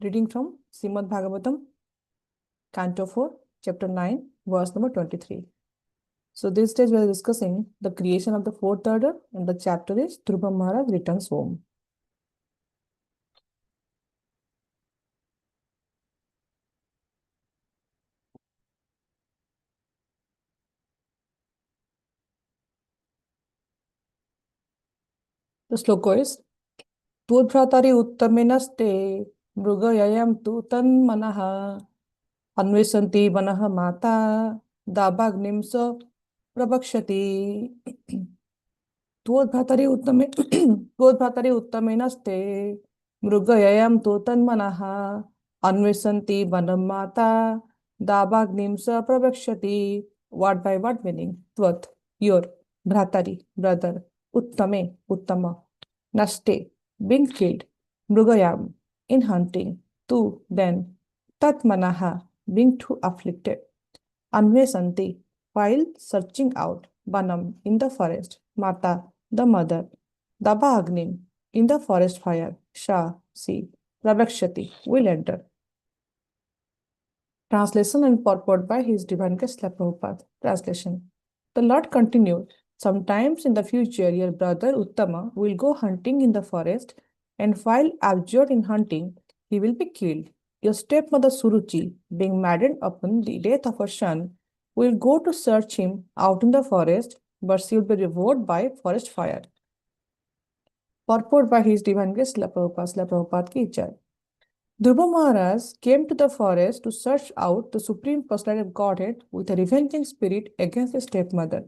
Reading from Srimad Bhagavatam, Canto 4, Chapter 9, verse number 23. So this stage we are discussing the creation of the fourth order, and the chapter is Dhruva Maharaj returns home. The sloka is Tudbhratari uttamenaste mrugayayam tu tanmanaha anvesanti vanaha mata dabagnim sa prabhakshati. Tvotbhatari uttame Tvotbhatari uttamenaste mrugayayam tu tanmanaha anvesanti vanam mata dabagnim sa prabhakshati. Word by word meaning. Tvat, your, bhratari, brother, uttame, uttama, naste, being killed, mrugayam, in hunting, tu, then, tatmanaha, being too afflicted, anvesanti, while searching out, banam, in the forest, mata, the mother, dabagnim, in the forest fire, sha, see, pravakshati, will enter. Translation and purport by His Divine Grace Prabhupada. Translation. The Lord continued, sometimes in the future, your brother Uttama will go hunting in the forest, and while abjured in hunting, he will be killed. Your stepmother Suruchi, being maddened upon the death of her son, will go to search him out in the forest, but she will be devoured by forest fire. Purport by His Divine Grace Prabhupada ki jai. Dhruva Maharaj came to the forest to search out the Supreme Personality of Godhead with a revenging spirit against his stepmother.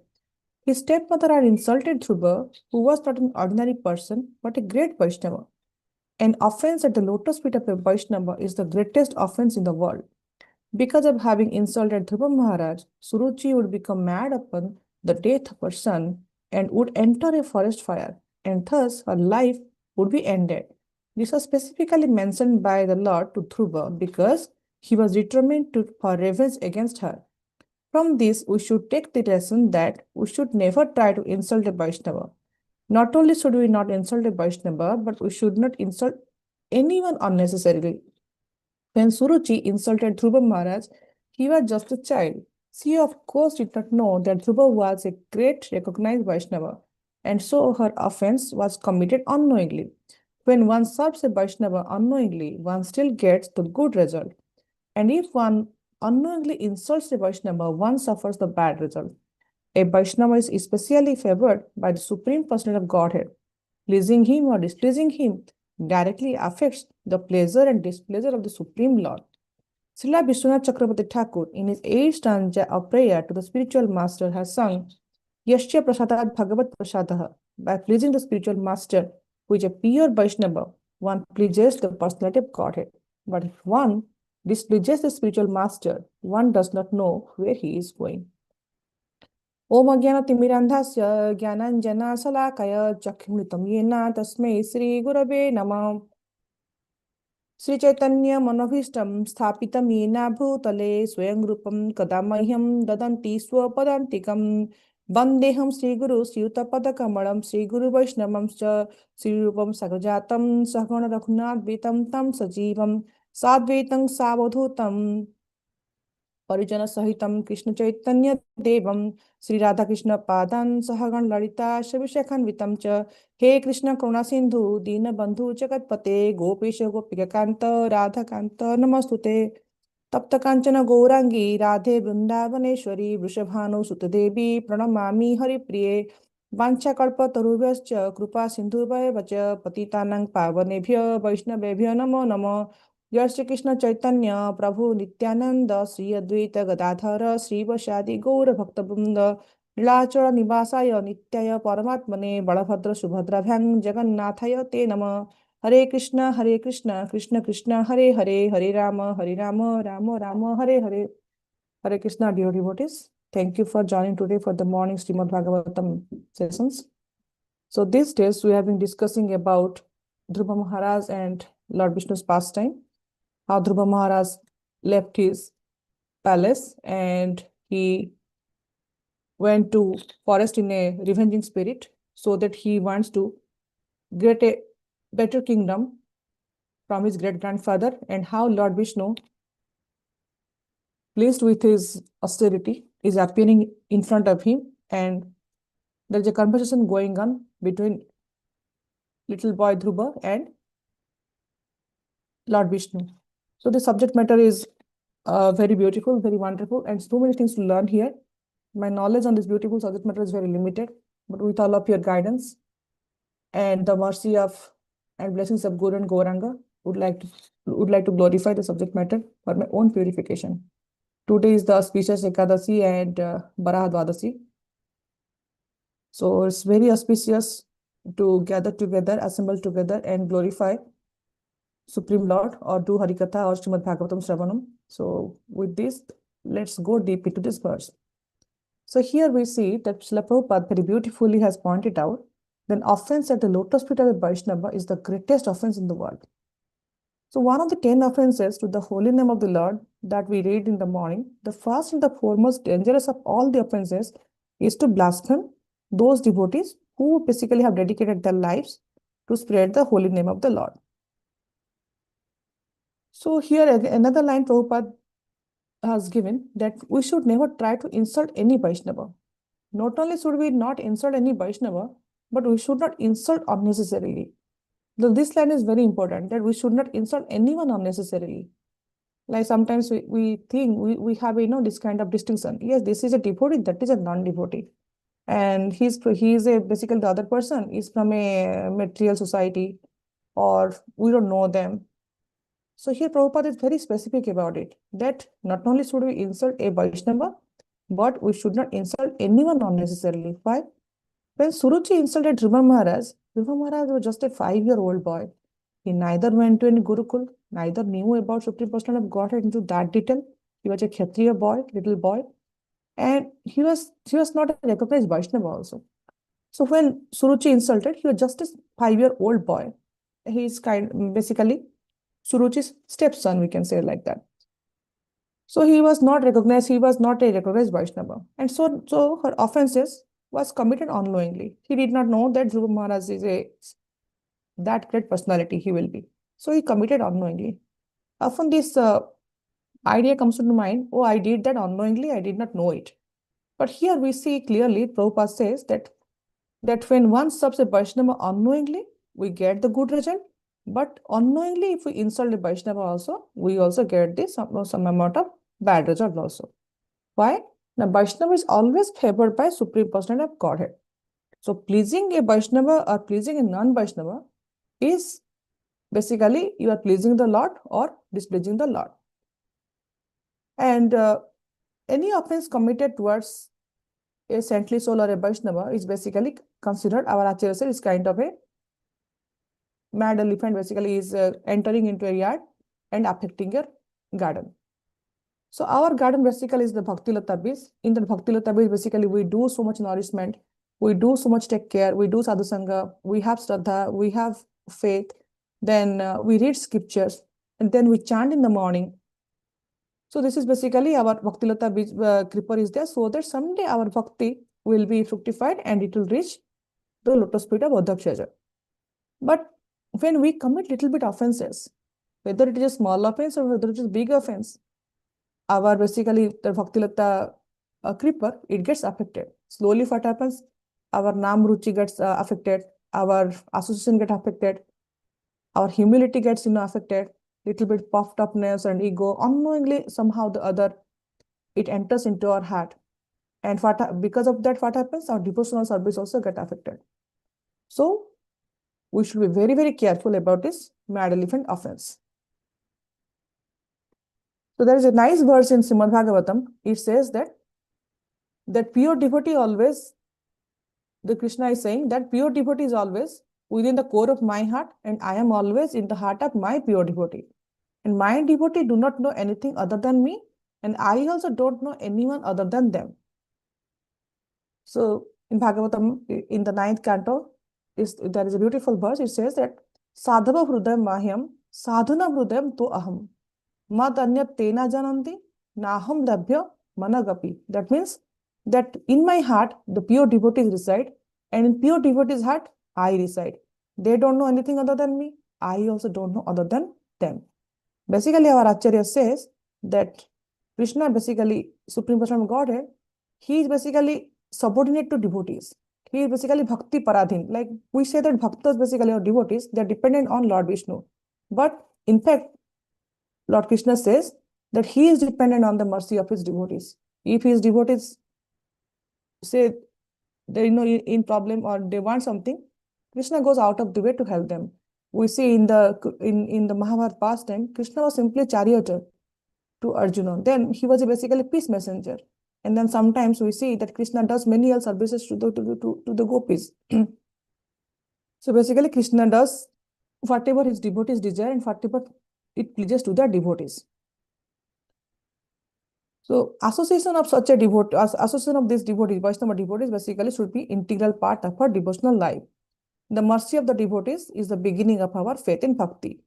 His stepmother had insulted Dhruva, who was not an ordinary person, but a great Vaishnava. An offense at the lotus feet of a Vaishnava is the greatest offense in the world. Because of having insulted Dhruva Maharaj, Suruchi would become mad upon the death of her son and would enter a forest fire, and thus her life would be ended. This was specifically mentioned by the Lord to Dhruva because he was determined for revenge against her. From this, we should take the lesson that we should never try to insult a Vaishnava. Not only should we not insult a Vaishnava, but we should not insult anyone unnecessarily. When Suruchi insulted Dhruva Maharaj, he was just a child. She, of course, did not know that Dhruva was a great recognized Vaishnava, and so her offense was committed unknowingly. When one serves a Vaishnava unknowingly, one still gets the good result. And if one unknowingly insults a Vaishnava, one suffers the bad result. A Vaishnava is especially favored by the Supreme Personality of Godhead. Pleasing him or displeasing him directly affects the pleasure and displeasure of the Supreme Lord. Srila Vishwanath Chakravarti Thakur, in his 8th stanza of prayer to the spiritual master, has sung Yashya Prasadat Bhagavat Prasadaha. By pleasing the spiritual master, who is a pure Vaishnava, one pleases the personality of Godhead. But if one displeases the spiritual master, one does not know where he is going. Om Ajnanatimirandhasya Jnananjana Salakaya Chakshuritam Yena Tasmai Sri Gurave Namah. Sri Chaitanya Manobhishtam Sthapitam Yena Bhutale Swayam Rupam Kadamahyam Dadanti Swapadantikam Vandeham Sri Guru Sriyutapadakamalam Sri Guru Vaishnavam Sri Rupam Sagrajatam Sahagana Raghunatvitam Tam Sajivam Sadvaitam Savadhutam Parijana Sahitam Krishna Chaitanya Devam Sri Radha Krishna Padan Sahagan Lalita Shabishekhan Vitam He Krishna Karuna Sindhu Dina Bandhu Jagatpate Gopesha Gopikakanta Radha Kanta Namastute Tapta Kanchana Gourangi Radhe Vrindavaneshwari Vrishabhanu Sutadevi Pranamami Haripriye Vancha Kalpa Tarubhyascha Krupa Sindhu Vacha Patitanang Pavanebhya Vaishnavebhya Namo Namo Jai Shri Krishna Chaitanya Prabhu Nityananda Sri Advaita Gadadhara Sri Vasadi Gaura Bhaktabunda Nilachara Nivasaya Nityaya Paramatmane Balabhadra Subhadra Bhyang Jagannathaya Te Nama Hare Krishna Krishna Krishna Hare Hare Hare Rama Rama Rama Hare Hare. Hare Krishna, dear devotees. Thank you for joining today for the morning Srimad Bhagavatam sessions. So these days we have been discussing about Dhruva Maharaj and Lord Vishnu's pastime. How Dhruva Maharaj left his palace and he went to forest in a revenging spirit so that he wants to get a better kingdom from his great-grandfather, and how Lord Vishnu, pleased with his austerity, is appearing in front of him, and there is a conversation going on between little boy Dhruva and Lord Vishnu. So the subject matter is very beautiful, very wonderful, and so many things to learn here. My knowledge on this beautiful subject matter is very limited, but with all of your guidance and the mercy of and blessings of Guru and Gauranga, would like to glorify the subject matter for my own purification. Today is the auspicious Ekadasi and Baraha Dwadasi. So it's very auspicious to gather together, assemble together, and glorify Supreme Lord, or do Harikatha or Srimad Bhagavatam Shravanam. So with this, let's go deep into this verse. So here we see that Srila Prabhupada very beautifully has pointed out that offense at the lotus feet of a Vaishnava is the greatest offense in the world. So one of the 10 offenses to the holy name of the Lord that we read in the morning, the first and the foremost dangerous of all the offenses is to blaspheme those devotees who basically have dedicated their lives to spread the holy name of the Lord. So here another line Prabhupada has given, that we should never try to insult any Vaishnava. Not only should we not insult any Vaishnava, but we should not insult unnecessarily. So this line is very important, that we should not insult anyone unnecessarily. Like sometimes we think we have this kind of distinction. Yes, this is a devotee, that is a non-devotee. And he's basically the other person is from a material society, or we don't know them. So here Prabhupada is very specific about it, that not only should we insult a Vaishnava, but we should not insult anyone unnecessarily. Why? When Suruchi insulted Dhruva Maharaj was just a 5-year-old boy. He neither went to any Gurukul, neither knew about Supreme Personality of Godhead into that detail. He was a Kshatriya boy, little boy, and he was not a recognized Vaishnava also. So when Suruchi insulted, he was just a 5-year-old boy. He is basically Suruchi's stepson, we can say like that. So he was not recognized, he was not a recognized Vaishnava. And so her offenses was committed unknowingly. He did not know that Dhruva Maharaj is that great personality he will be. So he committed unknowingly. Often this idea comes to mind, oh, I did that unknowingly, I did not know it. But here we see clearly, Prabhupada says that when one subs a Vaishnava unknowingly, we get the good result. But unknowingly, if we insult a Vaishnava also, we also get this some amount of bad result also. Why? Now, Vaishnava is always favored by Supreme Personality of Godhead. So pleasing a Vaishnava or pleasing a non-Vaishnava is basically you are pleasing the Lord or displeasing the Lord. And any offense committed towards a saintly soul or a Vaishnava is basically considered, our Acharya said, is kind of a mad elephant, basically is entering into a yard and affecting your garden. So our garden basically is the Bhakti Lata Bij. In the Bhakti Lata Bij, basically we do so much nourishment, we do so much take care, we do sadhu sangha, we have shraddha, we have faith, then we read scriptures, and then we chant in the morning. So this is basically our Bhakti Lata Bij Kripa is there, so that someday our bhakti will be fructified and it will reach the lotus feet of Adhyakshaja. But when we commit little bit offenses, whether it is a small offense or whether it is a big offense, our basically the Bhakti Lata Kripa, it gets affected. Slowly what happens? Our Nam Ruchi gets affected, our association gets affected, our humility gets affected, little bit puffed upness and ego, unknowingly somehow the other, it enters into our heart. And because of that, what happens? Our devotional service also get affected. So we should be very, very careful about this mad elephant offense. So there is a nice verse in Srimad Bhagavatam. It says that pure devotee always, the Krishna is saying that pure devotee is always within the core of my heart, and I am always in the heart of my pure devotee. And my devotee do not know anything other than me, and I also don't know anyone other than them. So in Bhagavatam, in the 9th canto, there is a beautiful verse. It says that Sadhava Hrudayam Mahyam, Sadhuna Hrudayam To Aham, Mad Anyat Tena Jananti, Naham Dabhya Managapi. That means that in my heart, the pure devotees reside, and in pure devotees' heart, I reside. They don't know anything other than me, I also don't know other than them. Basically, our Acharya says that Krishna, basically Supreme Personality of Godhead, he is basically subordinate to devotees. He is basically Bhakti Paradhin. Like we say that Bhaktas basically are devotees, they are dependent on Lord Vishnu. But in fact, Lord Krishna says that he is dependent on the mercy of his devotees. If his devotees say they in problem or they want something, Krishna goes out of the way to help them. We see in the Mahabharata pastime, Krishna was simply a charioteer to Arjuna. Then he was basically peace messenger. And then sometimes we see that Krishna does many other services to the gopis. So basically, Krishna does whatever his devotees desire and whatever it pleases to the devotees. So association of such a devotee, association of these devotees, Vaishnava devotees, basically should be integral part of our devotional life. The mercy of the devotees is the beginning of our faith in bhakti.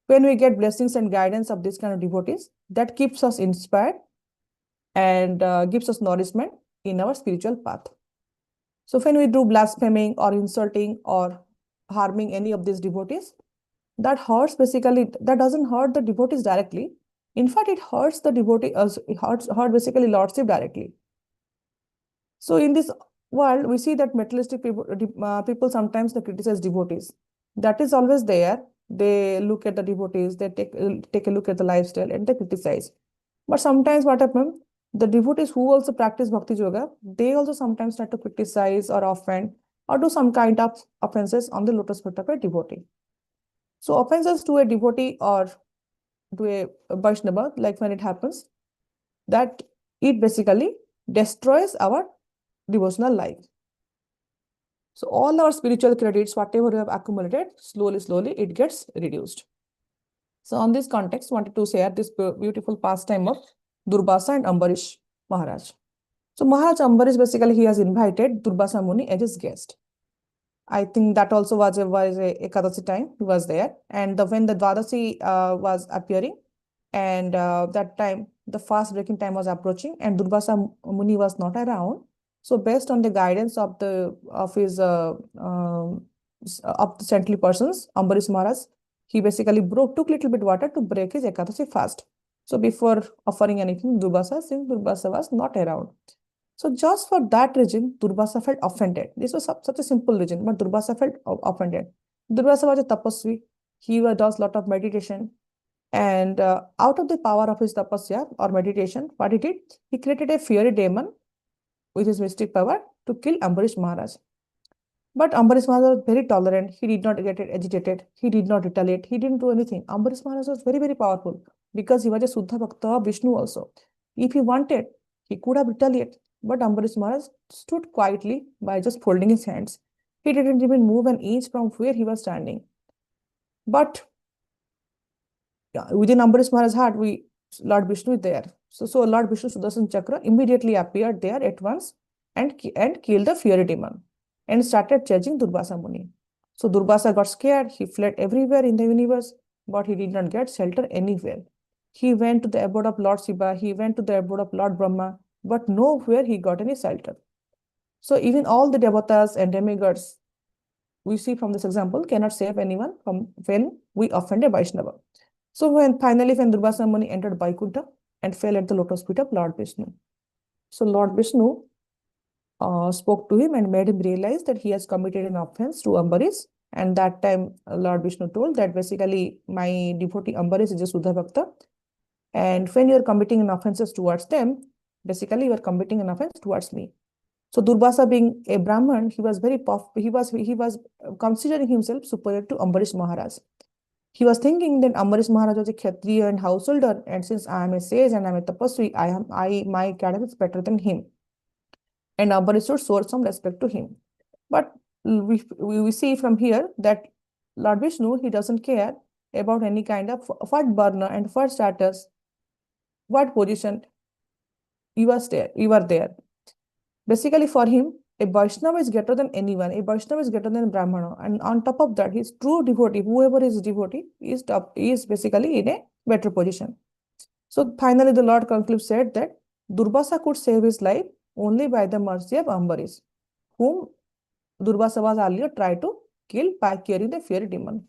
When we get blessings and guidance of this kind of devotees, that keeps us inspired and gives us nourishment in our spiritual path. So when we do blaspheming or insulting or harming any of these devotees, that hurts basically, that doesn't hurt the devotees directly. In fact, it hurts the devotee, it hurts basically Lordship directly. So in this world, we see that materialistic people sometimes they criticize devotees. That is always there. They look at the devotees, they take a look at the lifestyle and they criticize. But sometimes what happens, the devotees who also practice Bhakti Yoga, they also sometimes try to criticize or offend or do some kind of offenses on the lotus foot of a devotee. So offenses to a devotee or to a Vaishnava, like when it happens, that it basically destroys our devotional life. So all our spiritual credits, whatever we have accumulated, slowly, it gets reduced. So on this context, wanted to share this beautiful pastime of Durvasa and Ambarish Maharaj. So Maharaj Ambarish, basically, he has invited Durvasa Muni as his guest. I think that also was a Ekadasi time, he was there. And when the Dwadasi was appearing, and that time, the fast breaking time was approaching, and Durvasa Muni was not around. So based on the guidance of the saintly persons, Ambarish Maharaj, he basically took little bit water to break his Ekadasi fast. So before offering anything, Durvasa, since Durvasa was not around. So just for that reason, Durvasa felt offended. This was such a simple reason, but Durvasa felt offended. Durvasa was a tapasvi. He does lot of meditation. And out of the power of his tapasya or meditation, what he did? He created a fiery demon with his mystic power to kill Ambarish Maharaj. But Ambarish Maharaj was very tolerant. He did not get agitated. He did not retaliate. He didn't do anything. Ambarish Maharaj was very, very powerful because he was a Suddha Bhakta of Vishnu also. If he wanted, he could have retaliated. But Ambarish Maharaj stood quietly by just folding his hands. He didn't even move an inch from where he was standing. But within Ambarish Maharaj's heart, Lord Vishnu is there. So Lord Vishnu Sudarshan Chakra immediately appeared there at once and killed the fiery demon and started chasing Durvasa Muni. So Durvasa got scared. He fled everywhere in the universe, but he did not get shelter anywhere. He went to the abode of Lord Shiva. He went to the abode of Lord Brahma, but nowhere he got any shelter. So even all the devatas and demigods we see from this example cannot save anyone from when we offend a Vaishnava. So finally when Durvasa Muni entered Vaikuntha and fell at the lotus feet of Lord Vishnu. So Lord Vishnu spoke to him and made him realize that he has committed an offense to Ambarish. And that time Lord Vishnu told that basically my devotee Ambarish is a Suddha Bhakta. And when you are committing an offenses towards them, basically you are committing an offense towards me. So Durvasa being a Brahman, he was very he was considering himself superior to Ambarish Maharaj. He was thinking that Ambarish Maharaj was a Kshatriya and householder, and since I am a sage and I am a tapasvi, my character is better than him. And Ambarish should show some respect to him. But we see from here that Lord Vishnu, he doesn't care about any kind of what varna and what status, what position you are there. Basically, for him, a Vaishnava is greater than anyone. A Vaishnava is greater than Brahmana. And on top of that, his true devotee, whoever is devotee, is basically in a better position. So finally, the Lord concludes said that Durvasa could save his life only by the mercy of Ambarish, whom Durvasa was earlier tried to kill by carrying the fiery demon.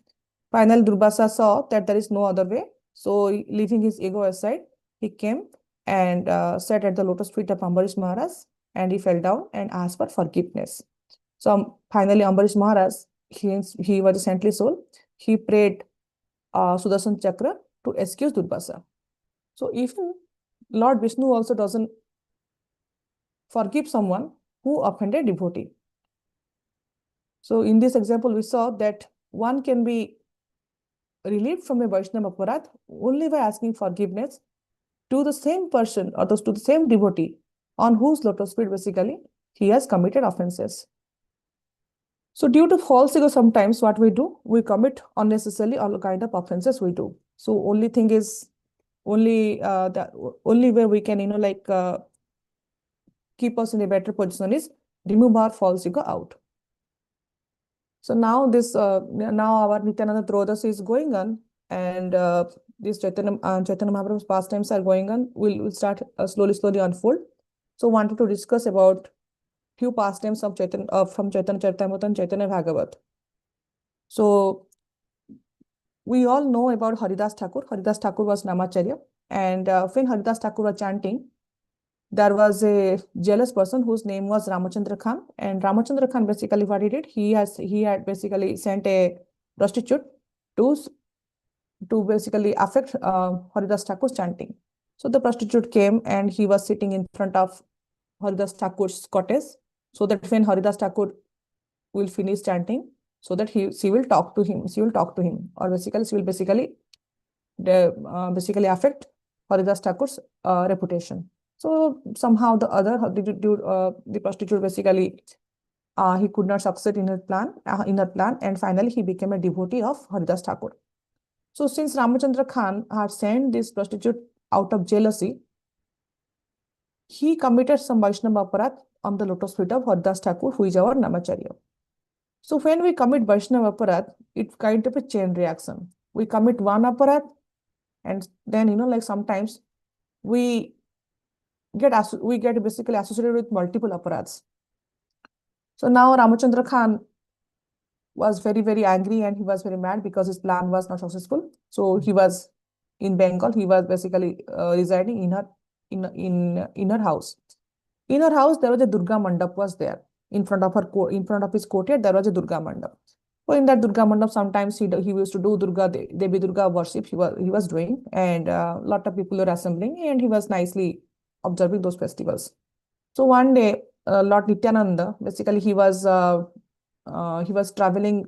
Finally, Durbasa saw that there is no other way. So, leaving his ego aside, he came and sat at the lotus feet of Ambarish Maharaj, and he fell down and asked for forgiveness. So, finally, Ambarish Maharaj, he was a saintly soul. He prayed Sudarshan Chakra to excuse Durbasa. So, even Lord Vishnu also doesn't forgive someone who offended devotee. So, in this example, we saw that one can be relieved from a Vaishnava aparadh only by asking forgiveness to the same person or to the same devotee on whose lotus feet basically he has committed offenses. So due to false ego, sometimes what we do, we commit unnecessarily all kind of offenses we do. So only thing is the only way we can keep us in a better position is remove our false ego out. So now now our Nityananda Trodas is going on, and this Chaitanya Mahaprabhu's pastimes are going on. We'll start slowly unfold. So wanted to discuss about few pastimes of from Chaitanya Charitamrita and Chaitanya Bhagavat. So we all know about Haridas Thakur. Haridas Thakur was Namacharya, and when Haridas Thakur was chanting, there was a jealous person whose name was Ramachandra Khan. And Ramachandra Khan basically what he did, he had basically sent a prostitute to basically affect Haridas Thakur's chanting. So the prostitute came and he was sitting in front of Haridas Thakur's cottage, so that when Haridas Thakur will finish chanting, so that she will talk to him. She will talk to him, or basically she will basically affect Haridas Thakur's reputation. So somehow the prostitute basically he could not succeed in her plan, and finally he became a devotee of Haridas Thakur. So since Ramachandra Khan had sent this prostitute out of jealousy, he committed some Vaishnava aparadh on the lotus feet of Haridas Thakur, who is our Namacharya. So when we commit Vaishnava aparadh, it's kind of a chain reaction. We commit one aparadh, and then sometimes we get basically associated with multiple aparadhs. So now Ramachandra Khan was very angry, and he was very mad because his plan was not successful. So he was in Bengal. He was basically residing in her house. In her house, there was a Durga Mandap was there. In front of his courtyard, there was a Durga Mandap. So in that Durga Mandap, sometimes he used to do Devi Durga worship. He was doing, and a lot of people were assembling, and he was nicely observing those festivals. So one day, Lord Nityananda, basically he was traveling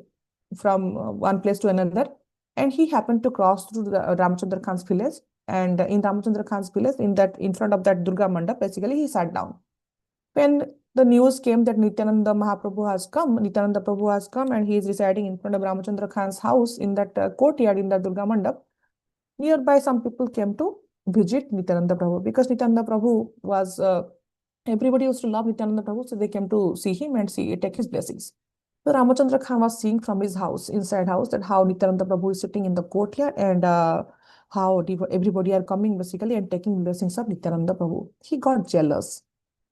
from one place to another, and he happened to cross through the Ramachandra Khan's village. And in Ramachandra Khan's village, in front of that Durga Mandap, basically he sat down. When the news came that Nityananda Prabhu has come, and he is residing in front of Ramachandra Khan's house in that courtyard in that Durga Mandap, nearby some people came to visit Nityananda Prabhu, because Nityananda Prabhu was everybody used to love Nityananda Prabhu, so they came to see him and take his blessings. So Ramachandra Khan was seeing from his house, inside house, that how Nityananda Prabhu is sitting in the courtyard, and how everybody are coming basically and taking blessings of Nityananda Prabhu. He got jealous.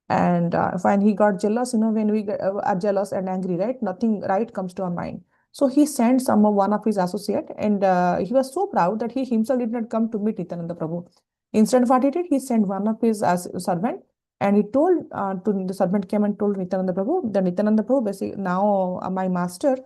And when he got jealous, when we are jealous and angry, right, nothing right comes to our mind. So he sent one of his associate, and he was so proud that he himself did not come to meet Nityananda Prabhu. Instead, what he did, he sent one of his servant, and he told the servant came and told Nityananda Prabhu that Nityananda Prabhu, basically now my master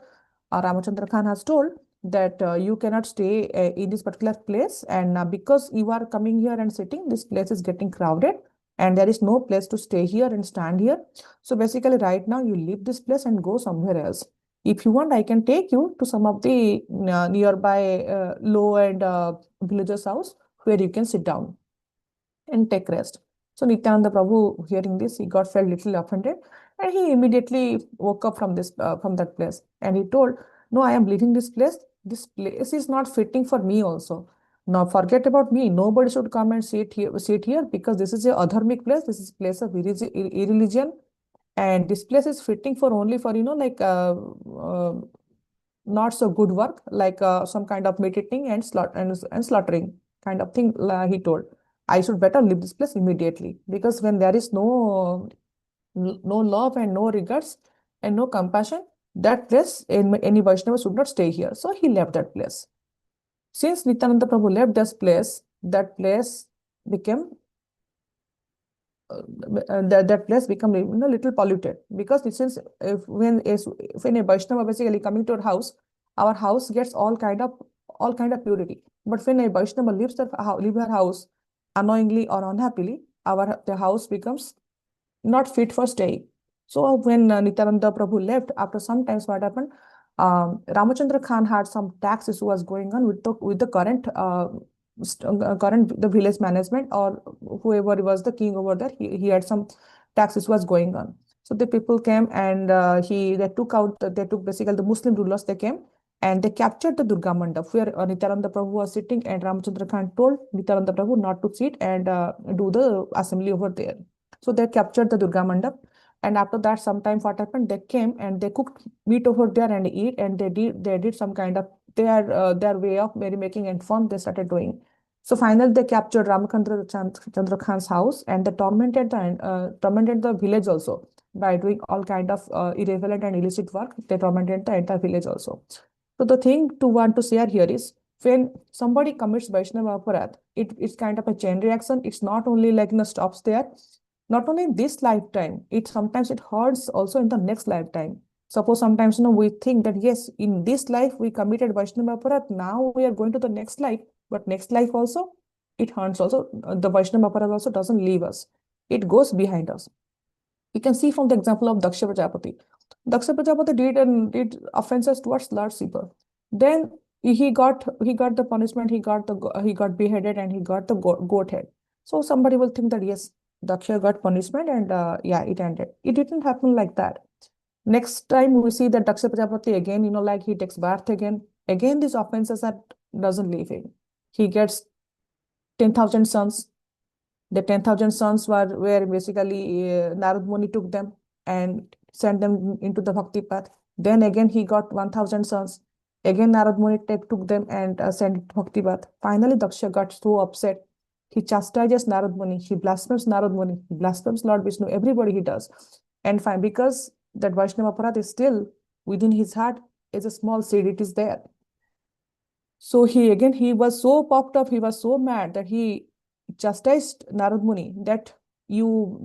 Ramachandra Khan has told that you cannot stay in this particular place, and because you are coming here and sitting, this place is getting crowded, and there is no place to stay here and stand here. So basically right now you leave this place and go somewhere else. If you want, I can take you to some of the nearby low-end villagers' house where you can sit down and take rest. So Nityananda Prabhu, hearing this, he felt little offended, and he immediately woke up from that place, and he told, "No, I am leaving this place. This place is not fitting for me also. Now forget about me. Nobody should come and sit here, because this is a adharmic place. This is place of irreligion, and this place is fitting for only for not so good work, like some kind of meditating and slaughtering kind of thing." He told, "I should better leave this place immediately, because when there is no love and no regards and no compassion, that place, any Vaishnava should not stay here. So he left that place. Since Nityananda Prabhu left this place, that place became that place become little polluted, because since when a Vaishnava basically coming to our house gets all kind of purity. But when a Vaishnava leave her house unknowingly or unhappily, the house becomes not fit for staying. So when Nityananda Prabhu left, after some times, what happened? Ramachandra Khan had some tax issue was going on with the current current the village management, or whoever was the king over there. He had some taxes was going on. So the people came, and they took basically the Muslim rulers. They came and they captured the Durga Mandap where Nityananda Prabhu was sitting, and Ramachandra Khan told Nityananda Prabhu not to sit and do the assembly over there. So they captured the Durga Mandap. And after that, sometime what happened? They came and they cooked meat over there and eat, and they did some kind of their way of merrymaking and fun they started doing. So finally, they captured Chandra Khan's house, and they tormented the village also by doing all kind of irreverent and illicit work. They tormented the entire village also. So the thing to want to share here is, when somebody commits Vaishnava Aparadh, it's kind of a chain reaction. It's not only like stops there. Not only in this lifetime, it sometimes it hurts also in the next lifetime. Suppose sometimes we think that yes, in this life we committed Vaishnava Aparadh, now we are going to the next life, but next life also it hurts also. The Vaishnava Aparadh also doesn't leave us; it goes behind us. You can see from the example of Daksha Prajapati. Daksha Prajapati did offenses towards Lord Shiva. Then he got the punishment. He got beheaded, and he got the goat head. So somebody will think that yes, Daksha got punishment, and yeah, it ended. It didn't happen like that. Next time we see that Daksha Prajapati again, like he takes birth again. Again, these offenses are doesn't leave him. He gets 10,000 sons. The 10,000 sons where basically Narad Muni took them and sent them into the bhakti path. Then again he got 1,000 sons. Again Narad Muni took them and sent to bhakti path. Finally Daksha got so upset. He chastises Narad Muni. He blasphemes Narad Muni. He blasphemes Lord Vishnu. Everybody he does. And fine, because that Vaishnava Aparadh is still within his heart, is a small seed. It is there. So he was so puffed up, he was so mad that he chastised Narad Muni that you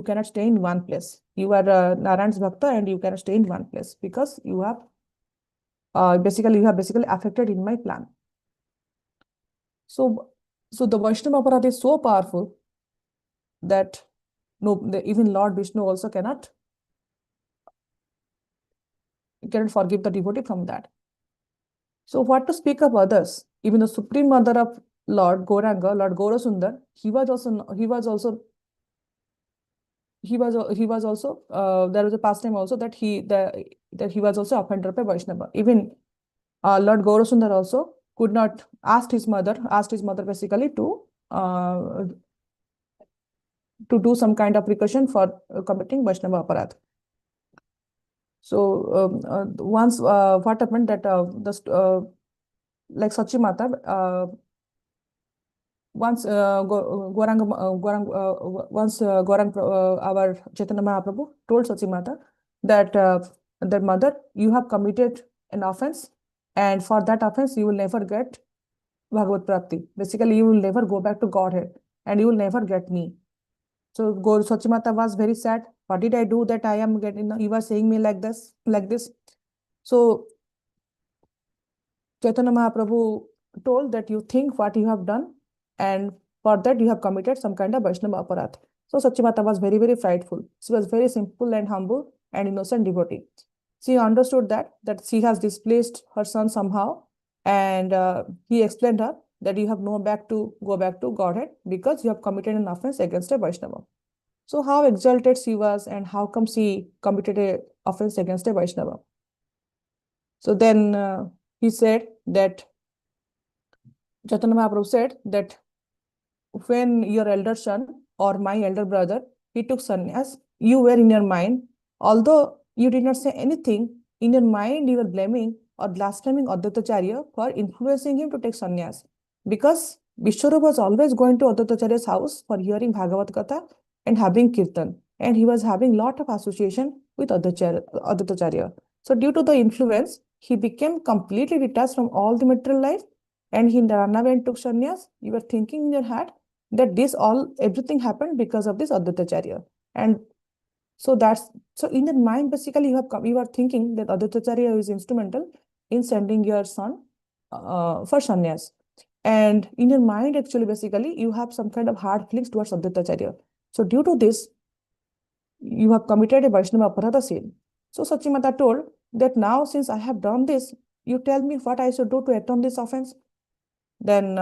cannot stay in one place. You are Narayan's Bhakta and you cannot stay in one place because you have basically affected in my plan. So the Vaishnava Aparadh is so powerful that even Lord Vishnu also cannot forgive the devotee from that. So what to speak of others? Even the Supreme Mother of Lord Gauranga, Lord Gaurasundar, he was also there was a pastime also that he was also offended by Vaishnava. Even Lord Gaurasundar also could not asked his mother basically to do some kind of precaution for committing Vaishnava Aparadh. So once what happened that like Sachi Mata, once our Chaitanya Mahaprabhu told Sachi Mata that that mother, you have committed an offense, and for that offense you will never get Bhagavad Prapti. Basically, you will never go back to Godhead, and you will never get me. So Sachi Mata was very sad. What did I do that I am getting? You are saying me like this, like this. So Chaitanya Mahaprabhu told that you think what you have done, and for that you have committed some kind of Vaishnava Aparadh. So Sachimata was very, very frightful. She was very simple and humble and innocent devotee. She understood that she has displaced her son somehow, and he explained her that you have no go back to Godhead because you have committed an offense against a Vaishnava. So how exalted she was, and how come she committed a offense against a Vaishnava? So then he said that Chaitanya Mahaprabhu said that when your elder son or my elder brother, he took sannyas, you were in your mind, although you did not say anything, in your mind you were blaming or blaspheming Advaitacharya for influencing him to take sannyas. Because Vishwarupa was always going to Advaitacharya's house for hearing Bhagavad Katha and having kirtan. And he was having lot of association with Advaitacharya. So due to the influence, he became completely detached from all the material life, and he ran away and took sannyas. You were thinking in your head that everything happened because of this Advaitacharya. And so in your mind, basically, you are thinking that Advaitacharya is instrumental in sending your son for sannyas. And in your mind, actually, basically, you have some kind of hard feelings towards Advaitacharya. So due to this, you have committed a Vaishnava Aparadha sin. So Sachimata told that now since I have done this, you tell me what I should do to atone this offense. Then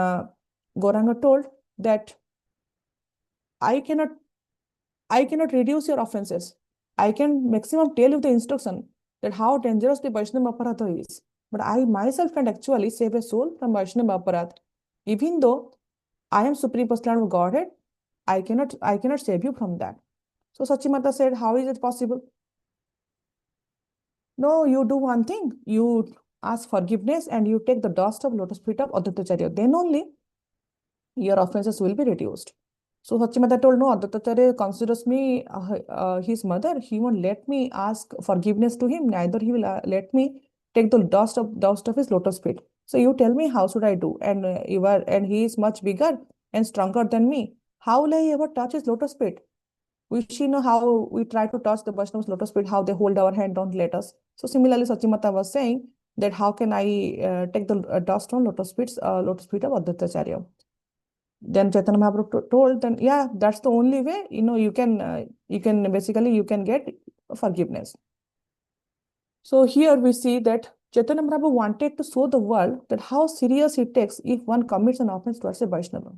Gauranga told that I cannot I cannot reduce your offenses. I can maximum tell you the instruction that how dangerous the Vaishnava Aparadha is. But I myself can actually save a soul from Vaishnava Aparadha. Even though I am Supreme Personality of Godhead, I cannot save you from that. So Sachimata said, how is it possible? No, you do one thing. You ask forgiveness and you take the dust of lotus feet of Advaitacharya. Then only your offenses will be reduced. So Sachimata told, no, Advaitacharya considers me his mother. He won't let me ask forgiveness to him. Neither he will let me take the dust of his lotus feet. So you tell me, how should I do? And he is much bigger and stronger than me. How will I ever touch his lotus feet? We see know how we try to touch the Vaishnav's lotus feet, how they hold our hand, don't let us. So similarly, Sachimata was saying that how can I take the dust on lotus feet of Advaitacharya? Then Chaitanya Mahaprabhu told, then yeah, that's the only way. You can get forgiveness. So here we see that Chaitanya Mahaprabhu wanted to show the world that how serious it takes if one commits an offense towards a Vaishnava.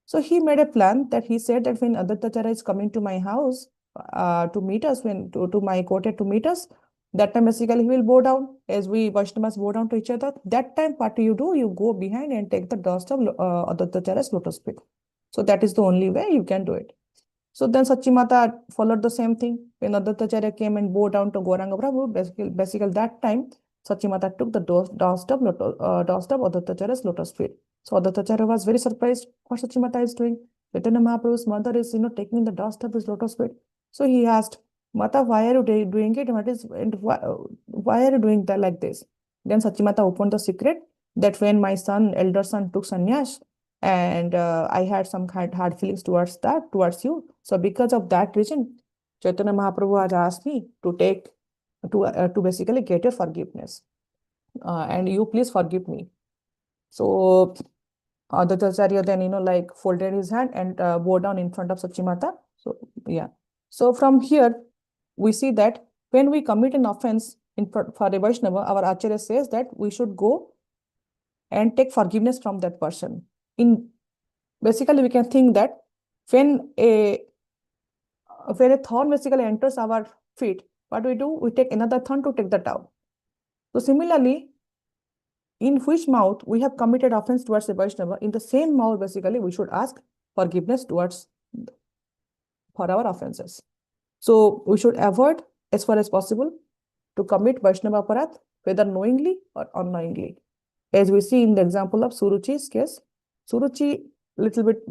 So he made a plan that he said that when Advaitacharya is coming to my house to meet us, to my courtyard to meet us, that time basically he will bow down as we Vaishnavas bow down to each other. That time, what do? You go behind and take the dust of Advaitacharya's lotus feet. So that is the only way you can do it. So then Sachimata followed the same thing. When Advaitacharya came and bowed down to Gauranga Prabhu, basically that time, Sachimata took the dust of Advaitacharya's lotus feet. So Advaitacharya was very surprised what Sachimata is doing. Chaitanya Mahaprabhu's mother is, taking the dust of his lotus feet. So he asked, Mata, why are you doing it? Why are you doing that like this? Then Sachimata opened the secret that when my elder son took sannyas, and I had some hard feelings towards you. So because of that reason, Chaitanya Mahaprabhu has asked me to basically get your forgiveness, and you please forgive me. So Advaitacharya then folded his hand and bowed down in front of Sachimata. So yeah. So from here we see that when we commit an offense for a Vaishnava, our Acharya says that we should go and take forgiveness from that person. Basically, we can think that when a thorn basically enters our feet, what we do? We take another thorn to take that out. So similarly, in which mouth we have committed offense towards a Vaishnava, in the same mouth, basically, we should ask forgiveness for our offenses. So we should avoid as far as possible to commit Vaishnava Aparadh, whether knowingly or unknowingly. As we see in the example of Suruchi's case, Suruchi little bit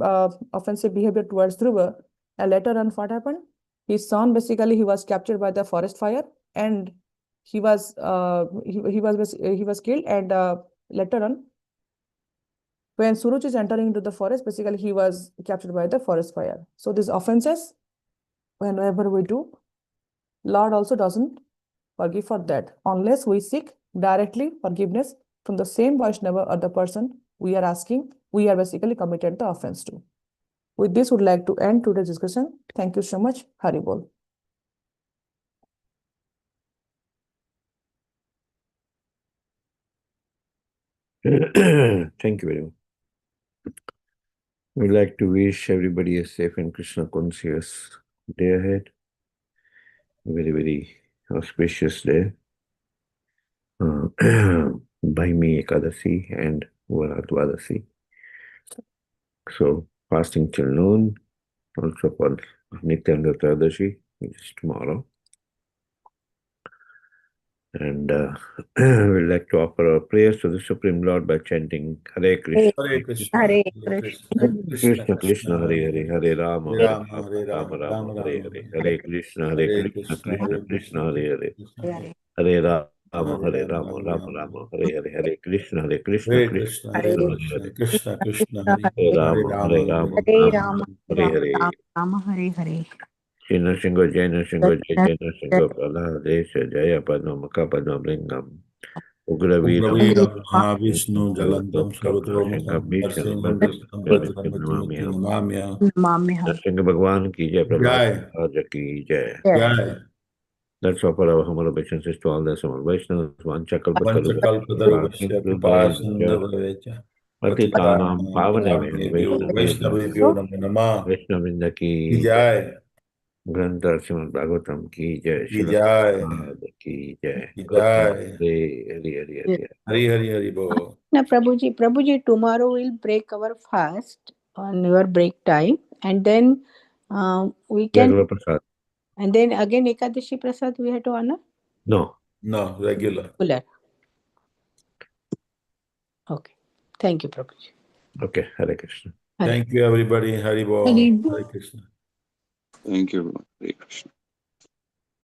offensive behavior towards Dhruva, and later on what happened? His son basically he was captured by the forest fire, and he was killed, and later on when Suruchi is entering into the forest, basically he was captured by the forest fire. So these offenses, whenever we do, Lord also doesn't forgive for that unless we seek directly forgiveness from the same Vaishnava or the person we are basically committed the offense to. With this, would like to end today's discussion. Thank you so much. Hari Bol. Thank you very much. We'd like to wish everybody a safe and Krishna conscious day ahead. A very, very auspicious day. Bhaimi Ekadasi and Varadwadasi. So, fasting till noon, also for Nityanga Tradashi, which is tomorrow. And we'd like to offer our prayers to the Supreme Lord by chanting Hare Krishna. Hare Krishna. Hare Krishna Krishna Hare Hare Hare Rama Rama Rama Hare Hare Hare Krishna Krishna Krishna Hare Hare. Hare Hare Rama, Hare Hare Rama, Rama, Hare Rama Rama. Rama, Hare Hare, Hare Krishna, Hare Krishna, Hare Krishna Krishna, Krishna, Hare Hare Hare Krishna, Krishna Krishna, Hare Hare, Hare Hare Rama, Hare Rama, Hare Hare Rama, Rama. Rama, Hare Hare. Rama Hare Hare. Shino Shingo Jai No Shingo Jai Jai Jai No Shingo Praladesha Jaya Padma Kapadam Lingam Ugraviram Ugraviram Jai Mahavishnu Jalantam Shingam Sarvatomukham Bhisham Narsimham Visham Vishtam Visham Bhadramati Namamyam Namamya. Namami Nrsimha Bhagwan ki Jai Prahlad Jai, Maharaj ki Jai. Hare. Jai. Let's offer our humble obeisances to all the Samal Vaishnavas, Vanchakalpataru, Vanchakalpatarubhasya Prabhupada, Kripasindhavavecha Patitanam Pavanebhyo Patitanamneyo Vaishnavebhyo Vaishnavibhyo Namo Namah. Vaishnavrinda Ki ki Jai. Jai, Grantar Srimad Bhagavatam ki Jai. Ki Srila Jai, Prabhupada ki Jai. Ki Krishna Jai. Hare Hare Hare Yes. Hare. Hari Hari Hari Bol. Now, Prabhuji, tomorrow we'll break our fast on your break time, and then we can, Regular Prasad. and then again Ekadashi Prasad we have to honor. No. No, regular. Regular. Okay. Thank you, Prabhuji. Okay. Hare Krishna. Hare. Thank you everybody. Hari Bol. Hare Krishna. Thank you. Hare Krishna.